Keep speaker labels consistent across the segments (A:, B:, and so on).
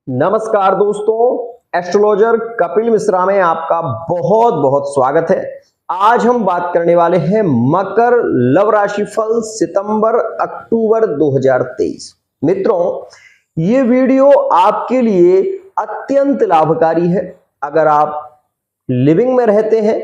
A: नमस्कार दोस्तों, एस्ट्रोलॉजर कपिल मिश्रा में आपका बहुत बहुत स्वागत है। आज हम बात करने वाले हैं मकर लव राशि फल सितंबर अक्टूबर 2023। मित्रों, ये वीडियो आपके लिए अत्यंत लाभकारी है। अगर आप लिविंग में रहते हैं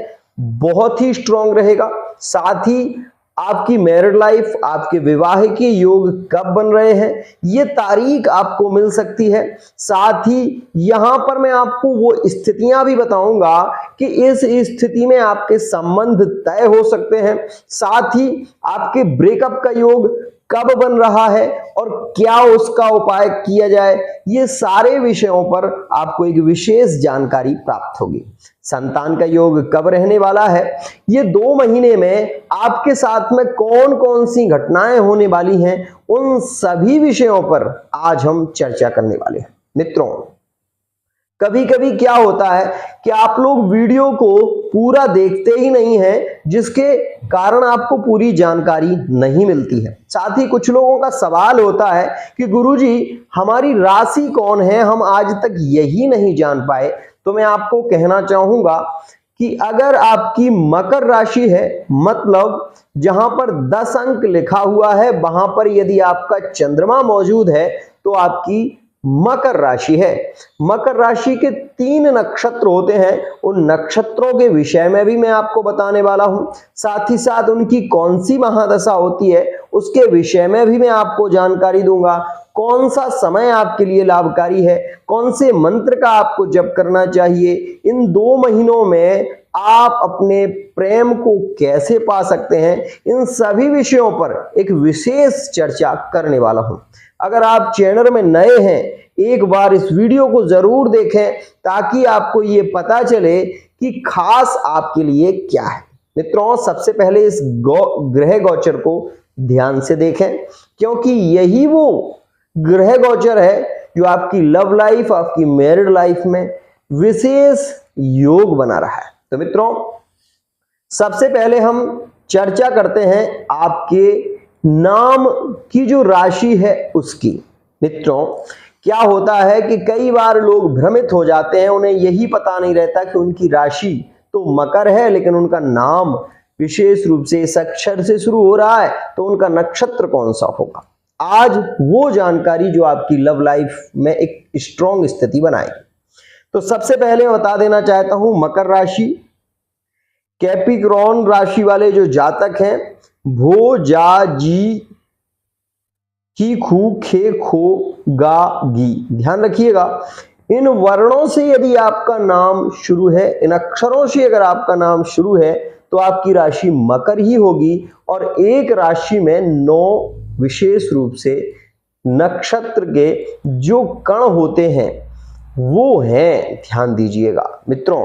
A: बहुत ही स्ट्रांग रहेगा। साथ ही आपकी मैरिड लाइफ, आपके विवाह के योग कब बन रहे हैं, ये तारीख आपको मिल सकती है। साथ ही यहां पर मैं आपको वो स्थितियां भी बताऊंगा कि इस स्थिति में आपके संबंध तय हो सकते हैं। साथ ही आपके ब्रेकअप का योग कब बन रहा है और क्या उसका उपाय किया जाए, ये सारे विषयों पर आपको एक विशेष जानकारी प्राप्त होगी। संतान का योग कब रहने वाला है, ये 2 महीने में आपके साथ में कौन कौन सी घटनाएं होने वाली हैं, उन सभी विषयों पर आज हम चर्चा करने वाले हैं। मित्रों, कभी कभी क्या होता है कि आप लोग वीडियो को पूरा देखते ही नहीं हैं, जिसके कारण आपको पूरी जानकारी नहीं मिलती है। साथ ही कुछ लोगों का सवाल होता है कि गुरुजी हमारी राशि कौन है, हम आज तक यही नहीं जान पाए। तो मैं आपको कहना चाहूंगा कि अगर आपकी मकर राशि है, मतलब जहां पर 10 अंक लिखा हुआ है, वहां पर यदि आपका चंद्रमा मौजूद है तो आपकी मकर राशि है। मकर राशि के 3 नक्षत्र होते हैं, उन नक्षत्रों के विषय में भी मैं आपको बताने वाला हूं। साथ ही साथ उनकी कौन सी महादशा होती है उसके विषय में भी मैं आपको जानकारी दूंगा। कौन सा समय आपके लिए लाभकारी है, कौन से मंत्र का आपको जप करना चाहिए, इन 2 महीनों में आप अपने प्रेम को कैसे पा सकते हैं, इन सभी विषयों पर एक विशेष चर्चा करने वाला हूं। अगर आप चैनल में नए हैं, एक बार इस वीडियो को जरूर देखें ताकि आपको ये पता चले कि खास आपके लिए क्या है। मित्रों, सबसे पहले इस ग्रह गोचर को ध्यान से देखें, क्योंकि यही वो ग्रह गोचर है जो आपकी लव लाइफ, आपकी मैरिड लाइफ में विशेष योग बना रहा है। तो मित्रों, सबसे पहले हम चर्चा करते हैं आपके नाम की जो राशि है उसकी। मित्रों, क्या होता है कि कई बार लोग भ्रमित हो जाते हैं, उन्हें यही पता नहीं रहता कि उनकी राशि तो मकर है लेकिन उनका नाम विशेष रूप से इस अक्षर से शुरू हो रहा है, तो उनका नक्षत्र कौन सा होगा। आज वो जानकारी जो आपकी लव लाइफ में एक स्ट्रॉन्ग स्थिति बनाएगी। तो सबसे पहले बता देना चाहता हूं, मकर राशि कैप्रिकॉर्न राशि वाले जो जातक हैं, भो जा जी की खू खे खो गा गी, ध्यान रखिएगा। इन वर्णों से यदि आपका नाम शुरू है, इन अक्षरों से अगर आपका नाम शुरू है, तो आपकी राशि मकर ही होगी। और एक राशि में 9 विशेष रूप से नक्षत्र के जो कण होते हैं वो हैं, ध्यान दीजिएगा। मित्रों,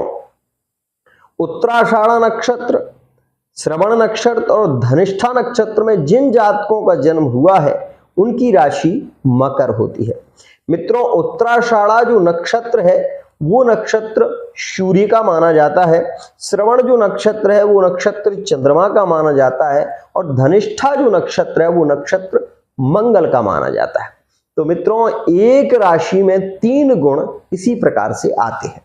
A: उत्तराषाढ़ा नक्षत्र, श्रवण नक्षत्र और धनिष्ठा नक्षत्र में जिन जातकों का जन्म हुआ है उनकी राशि मकर होती है। मित्रों, उत्तराषाढ़ा जो नक्षत्र है वो नक्षत्र सूर्य का माना जाता है, श्रवण जो नक्षत्र है वो नक्षत्र चंद्रमा का माना जाता है, और धनिष्ठा जो नक्षत्र है वो नक्षत्र मंगल का माना जाता है। तो मित्रों, एक राशि में 3 गुण इसी प्रकार से आते हैं।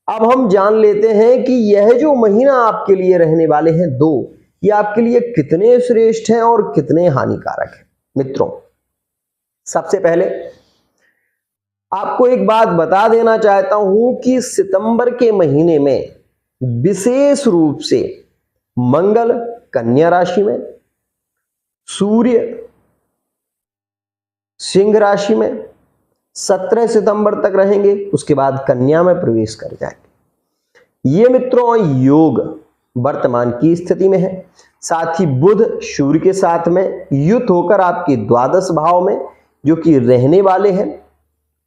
A: अब हम जान लेते हैं कि यह जो महीना आपके लिए रहने वाले हैं 2, ये आपके लिए कितने श्रेष्ठ हैं और कितने हानिकारक हैं। मित्रों, सबसे पहले आपको एक बात बता देना चाहता हूं कि सितंबर के महीने में विशेष रूप से मंगल कन्या राशि में, सूर्य सिंह राशि में 17 सितंबर तक रहेंगे, उसके बाद कन्या में प्रवेश कर जाएंगे। ये मित्रों योग वर्तमान की स्थिति में है। साथ ही बुध सूर्य के साथ में युत होकर आपके द्वादश भाव में जो कि रहने वाले हैं,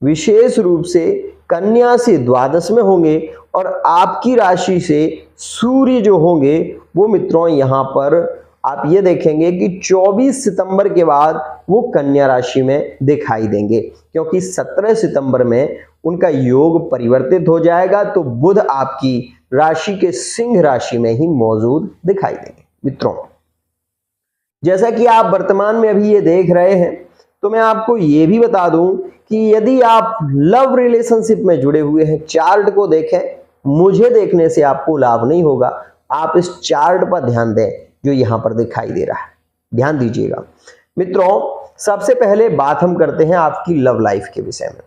A: विशेष रूप से कन्या से द्वादश में होंगे, और आपकी राशि से सूर्य जो होंगे वो मित्रों यहां पर आप ये देखेंगे कि 24 सितंबर के बाद वो कन्या राशि में दिखाई देंगे, क्योंकि 17 सितंबर में उनका योग परिवर्तित हो जाएगा। तो बुध आपकी राशि के सिंह राशि में ही मौजूद दिखाई देंगे। मित्रों, जैसा कि आप वर्तमान में अभी ये देख रहे हैं, तो मैं आपको ये भी बता दूं कि यदि आप लव रिलेशनशिप में जुड़े हुए हैं, चार्ट को देखें, मुझे देखने से आपको लाभ नहीं होगा। आप इस चार्ट पर ध्यान दें जो यहां पर दिखाई दे रहा है, ध्यान दीजिएगा। मित्रों, सबसे पहले बात हम करते हैं आपकी लव लाइफ के विषय में।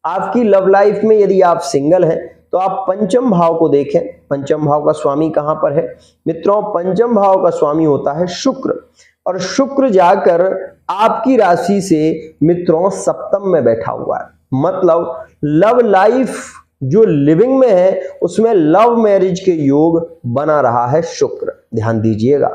A: आपकी लव लाइफ में यदि आप सिंगल हैं तो आप पंचम भाव को देखें। पंचम भाव का स्वामी कहां पर है मित्रों? पंचम भाव का स्वामी होता है शुक्र, और शुक्र जाकर आपकी राशि से मित्रों सप्तम में बैठा हुआ है। मतलब लव लाइफ जो लिविंग में है उसमें लव मैरिज के योग बना रहा है शुक्र, ध्यान दीजिएगा।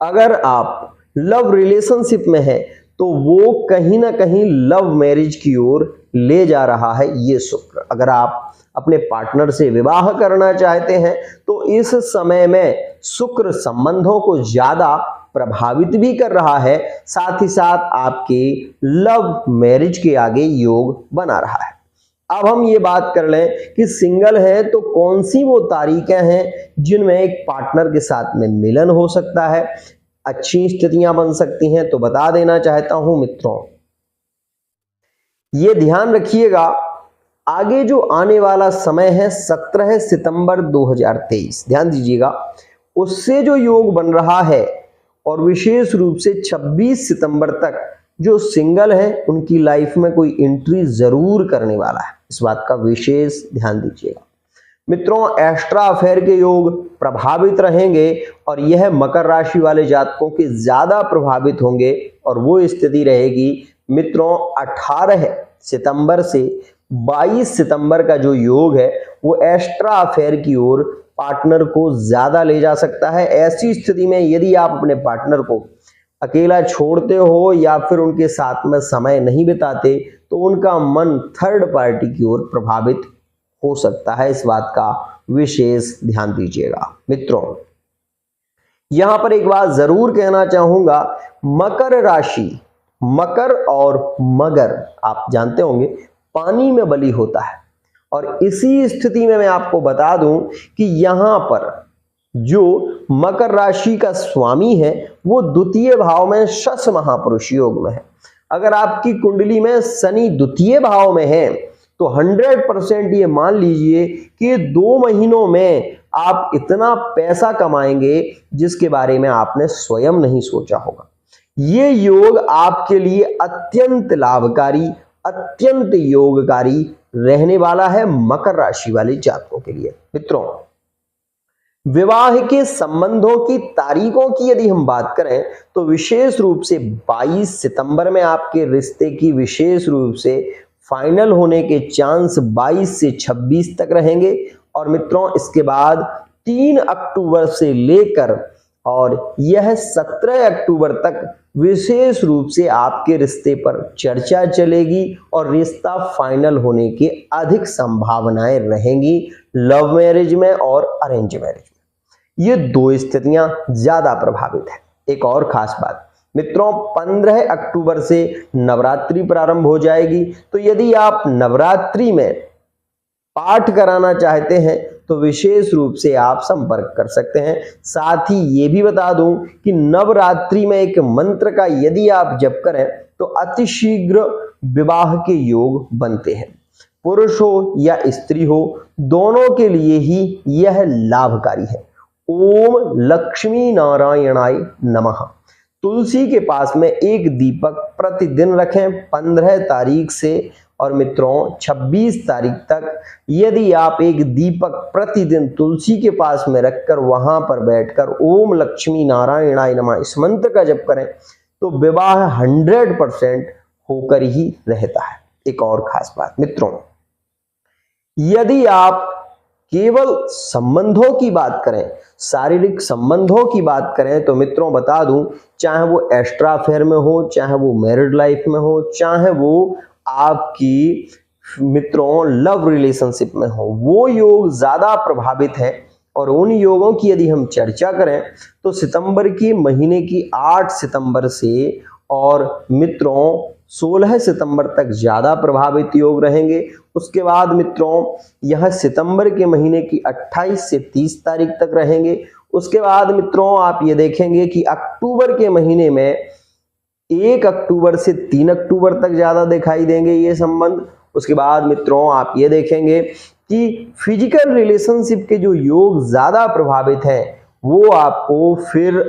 A: अगर आप लव रिलेशनशिप में है तो वो कहीं ना कहीं लव मैरिज की ओर ले जा रहा है ये शुक्र। अगर आप अपने पार्टनर से विवाह करना चाहते हैं तो इस समय में शुक्र संबंधों को ज्यादा प्रभावित भी कर रहा है, साथ ही साथ आपके लव मैरिज के आगे योग बना रहा है। अब हम ये बात कर लें कि सिंगल है तो कौन सी वो तारीखें हैं जिनमें एक पार्टनर के साथ में मिलन हो सकता है, अच्छी स्थितियां बन सकती हैं। तो बता देना चाहता हूं मित्रों, ये ध्यान रखिएगा, आगे जो आने वाला समय है 17 सितंबर 2023, ध्यान दीजिएगा, उससे जो योग बन रहा है, और विशेष रूप से 26 सितंबर तक जो सिंगल है उनकी लाइफ में कोई एंट्री जरूर करने वाला है। इस बात का विशेष ध्यान दीजिएगा। मित्रों, एक्स्ट्रा अफेयर के योग प्रभावित रहेंगे और यह मकर राशि वाले जातकों के ज्यादा प्रभावित होंगे, और वो स्थिति रहेगी मित्रों 18 सितंबर से 22 सितंबर का जो योग है वो एक्स्ट्रा अफेयर की ओर पार्टनर को ज्यादा ले जा सकता है। ऐसी स्थिति में यदि आप अपने पार्टनर को अकेला छोड़ते हो या फिर उनके साथ में समय नहीं बिताते तो उनका मन थर्ड पार्टी की ओर प्रभावित हो सकता है। इस बात का विशेष ध्यान दीजिएगा। मित्रों, यहां पर एक बात जरूर कहना चाहूंगा, मकर राशि, मकर और मगर आप जानते होंगे पानी में बली होता है, और इसी स्थिति में मैं आपको बता दूं कि यहां पर जो मकर राशि का स्वामी है वो द्वितीय भाव में शश महापुरुष योग में है। अगर आपकी कुंडली में शनि द्वितीय भाव में है तो 100% ये मान लीजिए कि 2 महीनों में आप इतना पैसा कमाएंगे जिसके बारे में आपने स्वयं नहीं सोचा होगा। ये योग आपके लिए अत्यंत लाभकारी, अत्यंत योगकारी रहने वाला है मकर राशि वाले जातकों के लिए। मित्रों, विवाह के संबंधों की तारीखों की यदि हम बात करें तो विशेष रूप से 22 सितंबर में आपके रिश्ते की विशेष रूप से फाइनल होने के चांस 22 से 26 तक रहेंगे। और मित्रों, इसके बाद 3 अक्टूबर से लेकर और यह 17 अक्टूबर तक विशेष रूप से आपके रिश्ते पर चर्चा चलेगी और रिश्ता फाइनल होने की अधिक संभावनाएं रहेंगी लव मैरिज में और अरेंज मैरिज में। ये 2 स्थितियां ज्यादा प्रभावित है। एक और खास बात मित्रों, 15 अक्टूबर से नवरात्रि प्रारंभ हो जाएगी, तो यदि आप नवरात्रि में पाठ कराना चाहते हैं तो विशेष रूप से आप संपर्क कर सकते हैं। साथ ही ये भी बता दूं कि नवरात्रि में एक मंत्र का यदि आप जप करें तो अतिशीघ्र विवाह के योग बनते हैं। पुरुष हो या स्त्री हो, दोनों के लिए ही यह लाभकारी है। ओम लक्ष्मी नारायणाय नमः। तुलसी के पास में एक दीपक प्रतिदिन रखें 15 तारीख से और मित्रों 26 तारीख तक यदि आप एक दीपक प्रतिदिन तुलसी के पास में रखकर वहां पर बैठकर ओम लक्ष्मी नारायणाय नमः इस मंत्र का जप करें तो विवाह 100% होकर ही रहता है। एक और खास बात मित्रों, यदि आप केवल संबंधों की बात करें, शारीरिक संबंधों की बात करें तो मित्रों बता दूं, चाहे वो एक्स्ट्रा अफेयर में हो, चाहे वो मैरिड लाइफ में हो, चाहे वो आपकी मित्रों लव रिलेशनशिप में हो, वो योग ज्यादा प्रभावित है। और उन योगों की यदि हम चर्चा करें तो सितंबर की महीने की 8 सितंबर से और मित्रों 16 सितंबर तक ज्यादा प्रभावित योग रहेंगे। उसके बाद मित्रों यह सितंबर के महीने की 28 से 30 तारीख तक रहेंगे। उसके बाद मित्रों आप ये देखेंगे कि अक्टूबर के महीने में 1 अक्टूबर से 3 अक्टूबर तक ज्यादा दिखाई देंगे ये संबंध। उसके बाद मित्रों आप ये देखेंगे कि फिजिकल रिलेशनशिप के जो योग ज्यादा प्रभावित हैं वो आपको फिर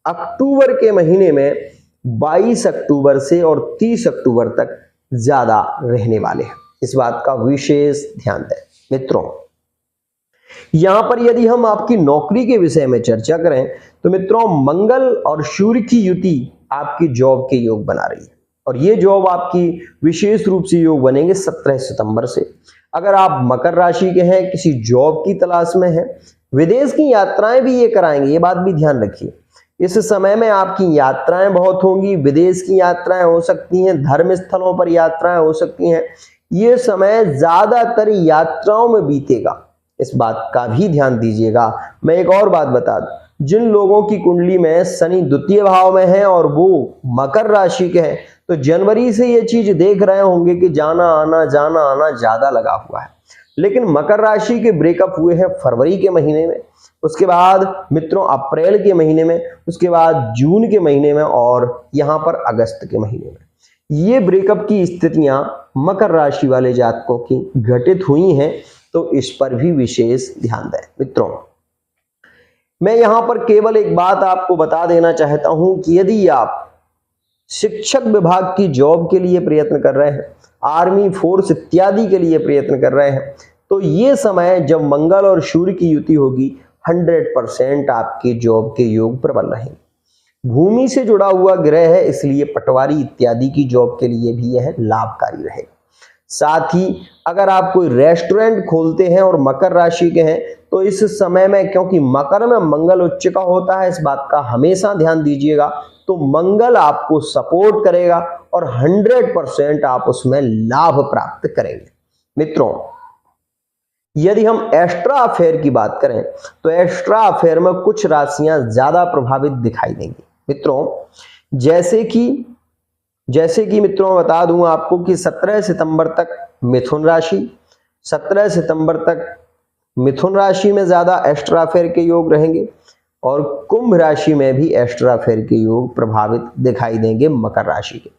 A: अक्टूबर के महीने में 22 अक्टूबर से और 30 अक्टूबर तक ज्यादा रहने वाले हैं। इस बात का विशेष ध्यान दें मित्रों। यहां पर यदि हम आपकी नौकरी के विषय में चर्चा करें तो मित्रों मंगल और सूर्य की युति आपकी जॉब के योग बना रही है और ये जॉब आपकी विशेष रूप से योग बनेंगे 17 सितंबर से। अगर आप मकर राशि के हैं, किसी जॉब की तलाश में हैं, विदेश की यात्राएं भी ये कराएंगे, ये बात भी ध्यान रखिए। इस समय में आपकी यात्राएं बहुत होंगी, विदेश की यात्राएं हो सकती हैं, धर्म स्थलों पर यात्राएं हो सकती हैं। ये समय ज्यादातर यात्राओं में बीतेगा, इस बात का भी ध्यान दीजिएगा। मैं एक और बात बता दूं, जिन लोगों की कुंडली में शनि द्वितीय भाव में है और वो मकर राशि के हैं तो जनवरी से ये चीज देख रहे होंगे कि जाना आना ज्यादा लगा हुआ है। लेकिन मकर राशि के ब्रेकअप हुए हैं फरवरी के महीने में, उसके बाद मित्रों अप्रैल के महीने में, उसके बाद जून के महीने में और यहाँ पर अगस्त के महीने में। ये ब्रेकअप की स्थितियां मकर राशि वाले जातकों की घटित हुई हैं, तो इस पर भी विशेष ध्यान दें मित्रों। मैं यहां पर केवल एक बात आपको बता देना चाहता हूं कि यदि आप शिक्षक विभाग की जॉब के लिए प्रयत्न कर रहे हैं, आर्मी फोर्स इत्यादि के लिए प्रयत्न कर रहे हैं, तो ये समय जब मंगल और सूर्य की युति होगी 100% आपके जॉब के योग प्रबल रहेंगे। भूमि से जुड़ा हुआ ग्रह है, इसलिए पटवारी इत्यादि की जॉब के लिए भी यह लाभकारी रहेगा। साथ ही अगर आप कोई रेस्टोरेंट खोलते हैं और मकर राशि के हैं तो इस समय में, क्योंकि मकर में मंगल उच्च का होता है, इस बात का हमेशा ध्यान दीजिएगा, तो मंगल आपको सपोर्ट करेगा और 100% आप उसमें लाभ प्राप्त करेंगे मित्रों। यदि हम एक्स्ट्रा अफेयर की बात करें तो एक्स्ट्रा अफेयर में कुछ राशियां ज्यादा प्रभावित दिखाई देंगी मित्रों। जैसे कि मित्रों बता दूं आपको कि 17 सितंबर तक मिथुन राशि, 17 सितंबर तक मिथुन राशि में ज्यादा एक्स्ट्रा अफेयर के योग रहेंगे और कुंभ राशि में भी एक्स्ट्रा अफेयर के योग प्रभावित दिखाई देंगे मकर राशि के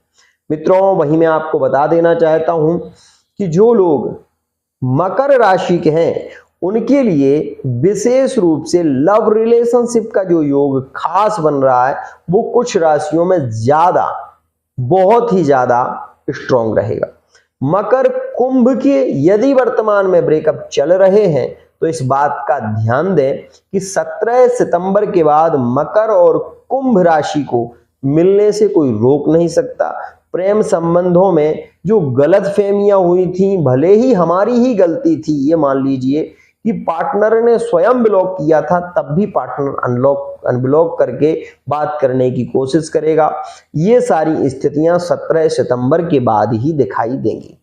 A: मित्रों। वहीं मैं आपको बता देना चाहता हूं कि जो लोग मकर राशि के हैं उनके लिए विशेष रूप से लव रिलेशनशिप का जो योग खास बन रहा है वो कुछ राशियों में ज्यादा, बहुत ही ज्यादा स्ट्रॉन्ग रहेगा। मकर कुंभ के यदि वर्तमान में ब्रेकअप चल रहे हैं तो इस बात का ध्यान दें कि 17 सितंबर के बाद मकर और कुंभ राशि को मिलने से कोई रोक नहीं सकता। प्रेम संबंधों में जो गलतफहमियां हुई थी, भले ही हमारी ही गलती थी, ये मान लीजिए कि पार्टनर ने स्वयं ब्लॉक किया था, तब भी पार्टनर अनब्लॉक करके बात करने की कोशिश करेगा। ये सारी स्थितियां 17 सितंबर के बाद ही दिखाई देंगी।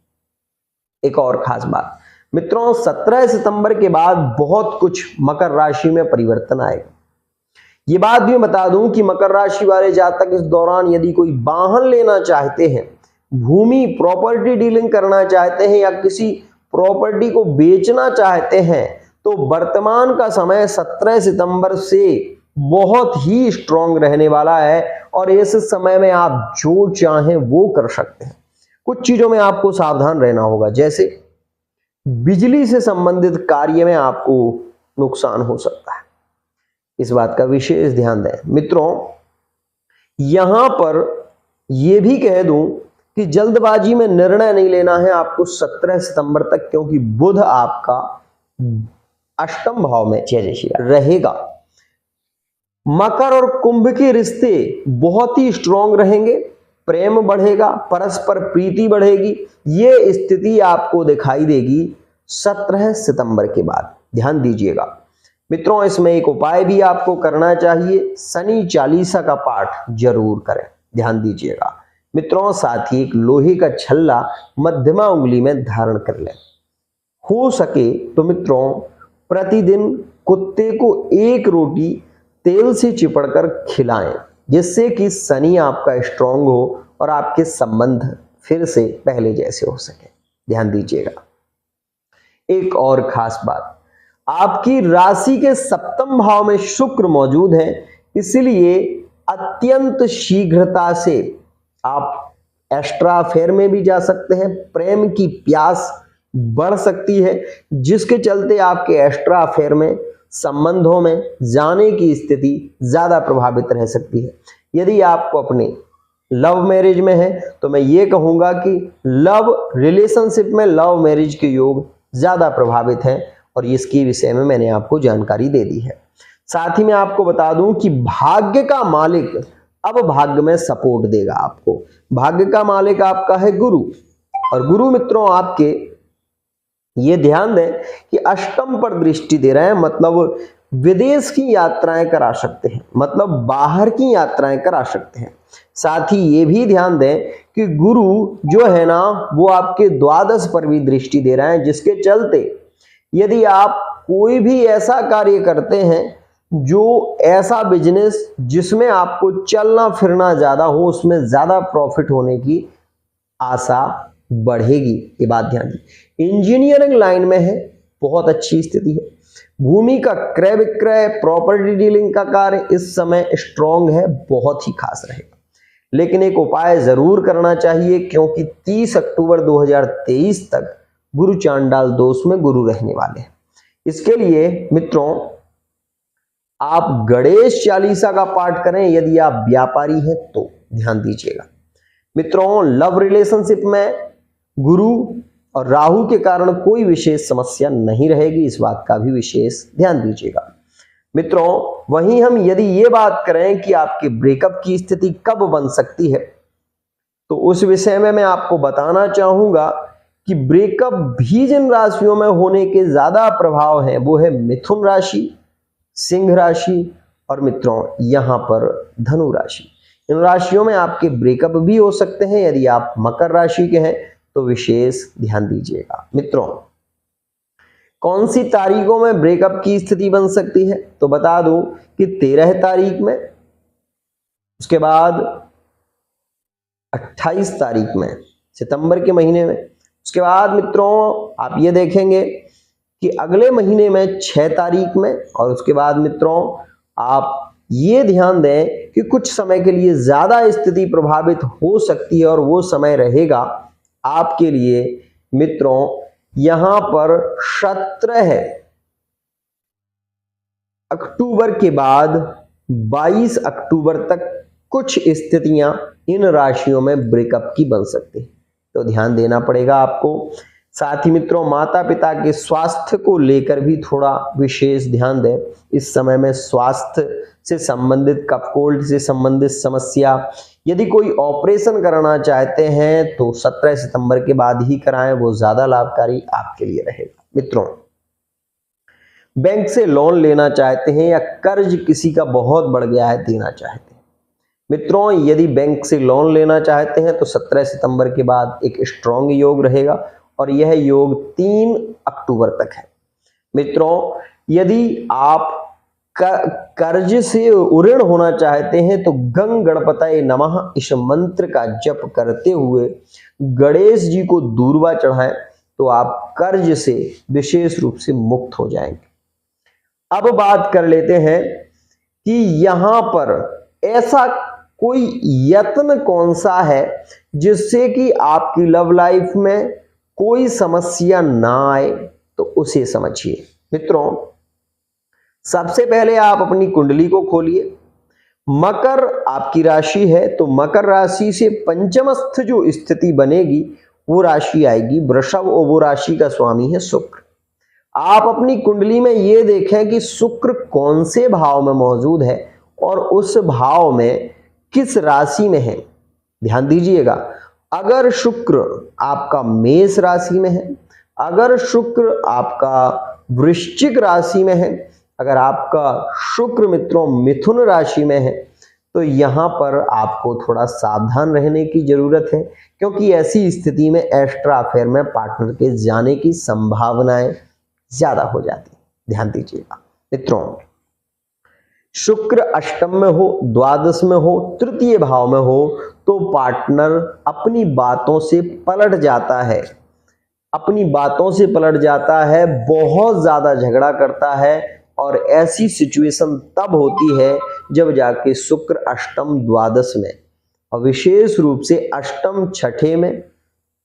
A: एक और खास बात मित्रों, 17 सितंबर के बाद बहुत कुछ मकर राशि में परिवर्तन आएगा। ये बात भी बता दूं कि मकर राशि वाले जातक इस दौरान यदि कोई वाहन लेना चाहते हैं, भूमि प्रॉपर्टी डीलिंग करना चाहते हैं या किसी प्रॉपर्टी को बेचना चाहते हैं, तो वर्तमान का समय 17 सितंबर से बहुत ही स्ट्रॉन्ग रहने वाला है और इस समय में आप जो चाहें वो कर सकते हैं। कुछ चीजों में आपको सावधान रहना होगा, जैसे बिजली से संबंधित कार्य में आपको नुकसान हो सकता है, इस बात का विशेष ध्यान दें मित्रों। यहां पर यह भी कह दूं कि जल्दबाजी में निर्णय नहीं लेना है आपको 17 सितंबर तक, क्योंकि बुध आपका अष्टम भाव में रहेगा। मकर और कुंभ के रिश्ते बहुत ही स्ट्रॉन्ग रहेंगे, प्रेम बढ़ेगा, परस्पर प्रीति बढ़ेगी। ये स्थिति आपको दिखाई देगी 17 सितंबर के बाद, ध्यान दीजिएगा मित्रों। इसमें एक उपाय भी आपको करना चाहिए, शनि चालीसा का पाठ जरूर करें, ध्यान दीजिएगा मित्रों। साथ ही एक लोहे का छल्ला मध्यमा उंगली में धारण कर लें। हो सके तो मित्रों प्रतिदिन कुत्ते को एक रोटी तेल से चिपड़कर खिलाएं, जिससे कि शनि आपका स्ट्रांग हो और आपके संबंध फिर से पहले जैसे हो सके, ध्यान दीजिएगा। एक और खास बात, आपकी राशि के सप्तम भाव में शुक्र मौजूद है, इसलिए अत्यंत शीघ्रता से आप एक्स्ट्रा अफेयर में भी जा सकते हैं, प्रेम की प्यास बढ़ सकती है जिसके चलते आपके एक्स्ट्रा अफेयर में, संबंधों में जाने की स्थिति ज्यादा प्रभावित रह सकती है। यदि आपको अपने लव मैरिज में है तो मैं ये कहूंगा कि लव रिलेशनशिप में लव मैरिज के योग ज्यादा प्रभावित हैं और इसके विषय में मैंने आपको जानकारी दे दी है। साथ ही मैं आपको बता दूं कि भाग्य का मालिक अब भाग्य में सपोर्ट देगा आपको। भाग्य का मालिक आपका है गुरु, और गुरु मित्रों आपके ये ध्यान दें कि अष्टम पर दृष्टि दे रहे हैं, मतलब विदेश की यात्राएं करा सकते हैं, मतलब बाहर की यात्राएं करा सकते हैं। साथ ही ये भी ध्यान दें कि गुरु जो है ना वो आपके द्वादश पर भी दृष्टि दे रहे हैं, जिसके चलते यदि आप कोई भी ऐसा कार्य करते हैं, जो ऐसा बिजनेस जिसमें आपको चलना फिरना ज्यादा हो, उसमें ज्यादा प्रॉफिट होने की आशा बढ़ेगी। ये बात ध्यान दें। इंजीनियरिंग लाइन में है, बहुत अच्छी स्थिति है। भूमि का क्रय विक्रय, प्रॉपर्टी डीलिंग का कार्य इस समय स्ट्रॉन्ग है, बहुत ही खास रहेगा। लेकिन एक उपाय जरूर करना चाहिए, क्योंकि 30 अक्टूबर 2023 तक गुरु चांडाल दोष में गुरु रहने वाले हैं। इसके लिए मित्रों आप गणेश चालीसा का पाठ करें यदि आप व्यापारी हैं तो, ध्यान दीजिएगा। मित्रों लव रिलेशनशिप में गुरु और राहु के कारण कोई विशेष समस्या नहीं रहेगी, इस बात का भी विशेष ध्यान दीजिएगा। मित्रों वहीं हम यदि ये बात करें कि आपके ब्रेकअप की स्थिति कब बन सकती है, तो उस विषय में मैं आपको बताना चाहूंगा कि ब्रेकअप भी जिन राशियों में होने के ज्यादा प्रभाव हैं वो है मिथुन राशि, सिंह राशि और मित्रों यहां पर धनु राशि। इन राशियों में आपके ब्रेकअप भी हो सकते हैं। यदि आप मकर राशि के हैं तो विशेष ध्यान दीजिएगा। मित्रों कौन सी तारीखों में ब्रेकअप की स्थिति बन सकती है, तो बता दूं कि 13 तारीख में, उसके बाद 28 तारीख में सितंबर के महीने में, उसके बाद मित्रों आप ये देखेंगे कि अगले महीने में 6 तारीख में, और उसके बाद मित्रों आप ये ध्यान दें कि कुछ समय के लिए ज्यादा स्थिति प्रभावित हो सकती है और वो समय रहेगा आपके लिए मित्रों यहां पर 17 अक्टूबर के बाद 22 अक्टूबर तक कुछ स्थितियां इन राशियों में ब्रेकअप की बन सकती है, तो ध्यान देना पड़ेगा आपको। साथ ही मित्रों माता पिता के स्वास्थ्य को लेकर भी थोड़ा विशेष ध्यान दें। इस समय में स्वास्थ्य से संबंधित, कफ कोल्ड से संबंधित समस्या, यदि कोई ऑपरेशन कराना चाहते हैं तो 17 सितंबर के बाद ही कराएं, वो ज्यादा लाभकारी आपके लिए रहेगा। मित्रों बैंक से लोन लेना चाहते हैं या कर्ज किसी का बहुत बढ़ गया है देना चाहते हैं, मित्रों यदि बैंक से लोन लेना चाहते हैं तो 17 सितंबर के बाद एक स्ट्रॉन्ग योग रहेगा और यह योग 3 अक्टूबर तक है। मित्रों यदि आप कर्ज से उऋण होना चाहते हैं तो गंग गणपतये नमः इस मंत्र का जप करते हुए गणेश जी को दूर्वा चढ़ाएं तो आप कर्ज से विशेष रूप से मुक्त हो जाएंगे। अब बात कर लेते हैं कि यहां पर ऐसा कोई यत्न कौन सा है जिससे कि आपकी लव लाइफ में कोई समस्या ना आए, तो उसे समझिए। मित्रों सबसे पहले आप अपनी कुंडली को खोलिए। मकर आपकी राशि है तो मकर राशि से पंचमस्थ जो स्थिति बनेगी वो राशि आएगी वृषभ, और वो राशि का स्वामी है शुक्र। आप अपनी कुंडली में ये देखें कि शुक्र कौन से भाव में मौजूद है और उस भाव में किस राशि में है, ध्यान दीजिएगा। अगर शुक्र आपका मेष राशि में है, अगर शुक्र आपका वृश्चिक राशि में है, अगर आपका शुक्र मित्रों मिथुन राशि में है, तो यहां पर आपको थोड़ा सावधान रहने की जरूरत है, क्योंकि ऐसी स्थिति में एक्स्ट्रा अफेयर में पार्टनर के जाने की संभावनाएं ज्यादा हो जाती, ध्यान दीजिएगा। मित्रों शुक्र अष्टम में हो, द्वादश में हो, तृतीय भाव में हो तो पार्टनर अपनी बातों से पलट जाता है, अपनी बातों से पलट जाता है, बहुत ज्यादा झगड़ा करता है, और ऐसी सिचुएशन तब होती है जब जाके शुक्र अष्टम द्वादश में और विशेष रूप से अष्टम छठे में,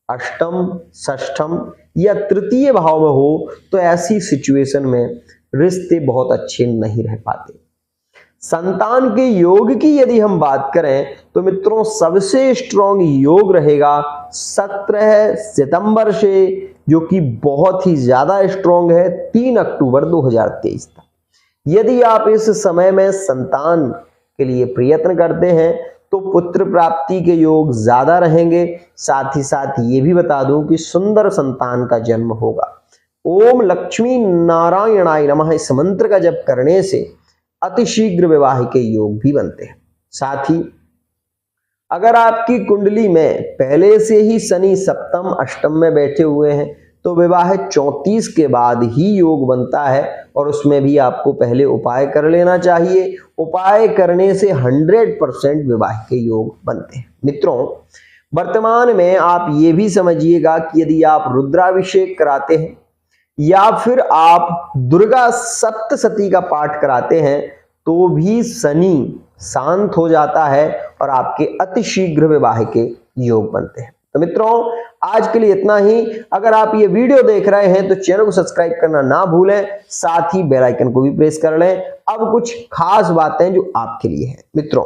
A: अष्टम षष्ठम या तृतीय भाव में हो तो ऐसी सिचुएशन में रिश्ते बहुत अच्छे नहीं रह पाते। संतान के योग की यदि हम बात करें तो मित्रों सबसे स्ट्रॉन्ग योग रहेगा 17 सितंबर से, जो कि बहुत ही ज्यादा स्ट्रॉन्ग है 3 अक्टूबर 2023 तक। यदि आप इस समय में संतान के लिए प्रयत्न करते हैं तो पुत्र प्राप्ति के योग ज्यादा रहेंगे। साथ ही साथ ये भी बता दूं कि सुंदर संतान का जन्म होगा। ओम लक्ष्मी नारायणाय नमः इस मंत्र का जप करने से अतिशीघ्र विवाह के योग भी बनते हैं। साथ ही अगर आपकी कुंडली में पहले से ही शनि सप्तम अष्टम में बैठे हुए हैं तो विवाह 34 के बाद ही योग बनता है, और उसमें भी आपको पहले उपाय कर लेना चाहिए। उपाय करने से 100% विवाह के योग बनते हैं। मित्रों वर्तमान में आप ये भी समझिएगा कि यदि आप रुद्राभिषेक कराते हैं या फिर आप दुर्गा सप्तशती का पाठ कराते हैं तो भी शनि शांत हो जाता है और आपके अतिशीघ्र विवाह के योग बनते हैं। तो मित्रों आज के लिए इतना ही। अगर आप ये वीडियो देख रहे हैं तो चैनल को सब्सक्राइब करना ना भूलें, साथ ही बेल आइकन को भी प्रेस कर लें। अब कुछ खास बातें जो आपके लिए हैं। मित्रों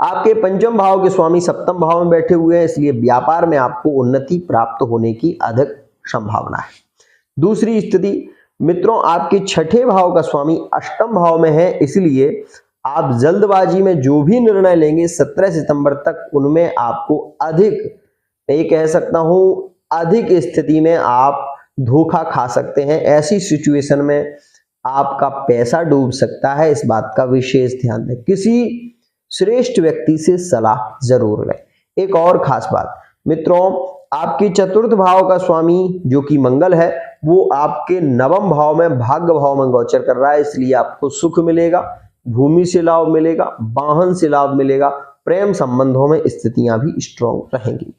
A: आपके पंचम भाव के स्वामी सप्तम भाव में बैठे हुए हैं, इसलिए व्यापार में आपको उन्नति प्राप्त होने की अधिक संभावना है। दूसरी स्थिति मित्रों आपके छठे भाव का स्वामी अष्टम भाव में है, इसलिए आप जल्दबाजी में जो भी निर्णय लेंगे 17 सितंबर तक उनमें आपको अधिक, मैं कह सकता हूं अधिक स्थिति में आप धोखा खा सकते हैं। ऐसी सिचुएशन में आपका पैसा डूब सकता है, इस बात का विशेष ध्यान दें। किसी श्रेष्ठ व्यक्ति से सलाह जरूर लें। एक और खास बात मित्रों आपके चतुर्थ भाव का स्वामी जो कि मंगल है वो आपके नवम भाव में भाग्य भाव में गोचर कर रहा है, इसलिए आपको सुख मिलेगा, भूमि से लाभ मिलेगा, वाहन से लाभ मिलेगा, प्रेम संबंधों में स्थितियां भी स्ट्रॉन्ग रहेंगी।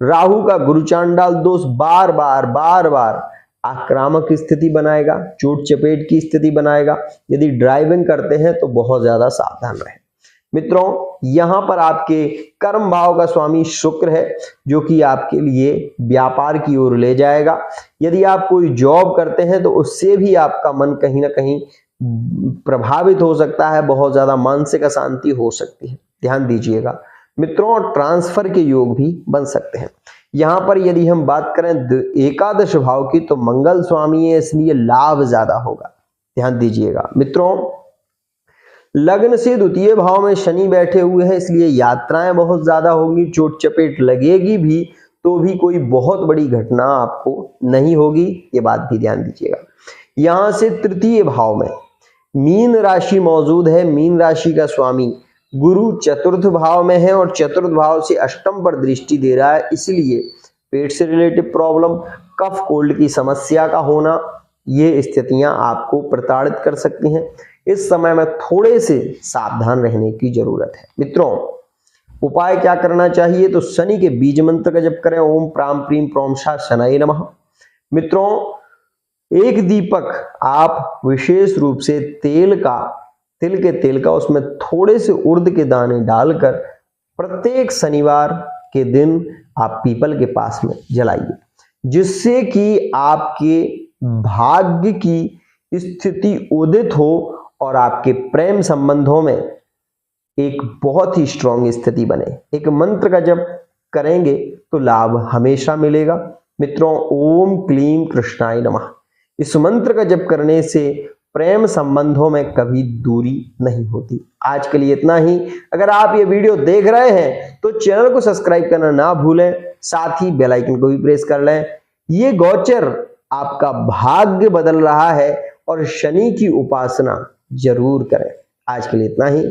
A: राहु का गुरु चांडाल दोष बार बार आक्रामक स्थिति बनाएगा, चोट चपेट की स्थिति बनाएगा। यदि ड्राइविंग करते हैं तो बहुत ज्यादा सावधान रहें। मित्रों यहां पर आपके कर्म भाव का स्वामी शुक्र है जो कि आपके लिए व्यापार की ओर ले जाएगा। यदि आप कोई जॉब करते हैं तो उससे भी आपका मन कहीं ना कहीं प्रभावित हो सकता है, बहुत ज्यादा मानसिक अशांति हो सकती है, ध्यान दीजिएगा। मित्रों ट्रांसफर के योग भी बन सकते हैं। यहां पर यदि हम बात करें एकादश भाव की तो मंगल स्वामी है, इसलिए लाभ ज्यादा होगा, ध्यान दीजिएगा। मित्रों लग्न से द्वितीय भाव में शनि बैठे हुए हैं, इसलिए यात्राएं बहुत ज्यादा होंगी, चोट चपेट लगेगी भी तो भी कोई बहुत बड़ी घटना आपको नहीं होगी, ये बात भी ध्यान दीजिएगा। यहां से तृतीय भाव में मीन राशि मौजूद है, मीन राशि का स्वामी गुरु चतुर्थ भाव में है और चतुर्थ भाव से अष्टम पर दृष्टि दे रहा है, इसलिए पेट से रिलेटेड प्रॉब्लम, कफ कोल्ड की समस्या का होना, ये स्थितियां आपको प्रताड़ित कर सकती हैं। इस समय में थोड़े से सावधान रहने की जरूरत है। मित्रों उपाय क्या करना चाहिए तो शनि के बीज मंत्र का जप करें, ओम प्राम प्रीम प्रोम शा शनाय नमः। मित्रों एक दीपक आप विशेष रूप से तिल के तेल का उसमें थोड़े से उर्द के दाने डालकर प्रत्येक शनिवार के दिन आप पीपल के पास में जलाइए, जिससे कि आपके भाग्य की स्थिति उदित हो और आपके प्रेम संबंधों में एक बहुत ही स्ट्रॉन्ग स्थिति बने। एक मंत्र का जप करेंगे तो लाभ हमेशा मिलेगा। मित्रों ओम क्लीम कृष्णाय नमः इस मंत्र का जप करने से प्रेम संबंधों में कभी दूरी नहीं होती। आज के लिए इतना ही। अगर आप ये वीडियो देख रहे हैं तो चैनल को सब्सक्राइब करना ना भूलें, साथ ही बेल आइकन को भी प्रेस कर लें। ये गोचर आपका भाग्य बदल रहा है और शनि की उपासना जरूर करें। आज के लिए इतना ही।